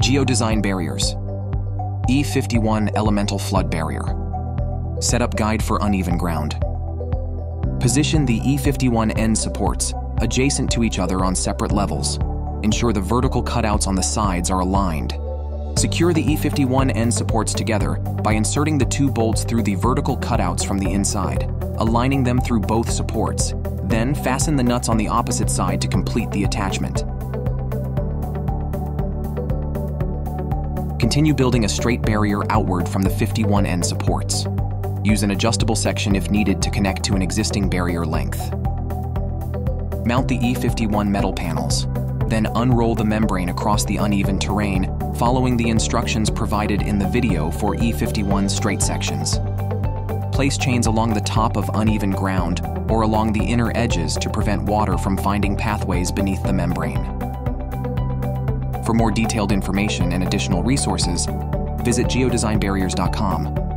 Geodesign Barriers. E51 Elemental Flood Barrier. Setup Guide for Uneven Ground. Position the E51 end supports adjacent to each other on separate levels. Ensure the vertical cutouts on the sides are aligned. Secure the E51 end supports together by inserting the two bolts through the vertical cutouts from the inside, aligning them through both supports. Then fasten the nuts on the opposite side to complete the attachment. Continue building a straight barrier outward from the 51 end supports. Use an adjustable section if needed to connect to an existing barrier length. Mount the E51 metal panels. Then unroll the membrane across the uneven terrain, following the instructions provided in the video for E51 straight sections. Place chains along the top of uneven ground or along the inner edges to prevent water from finding pathways beneath the membrane. For more detailed information and additional resources, visit geodesignbarriers.com.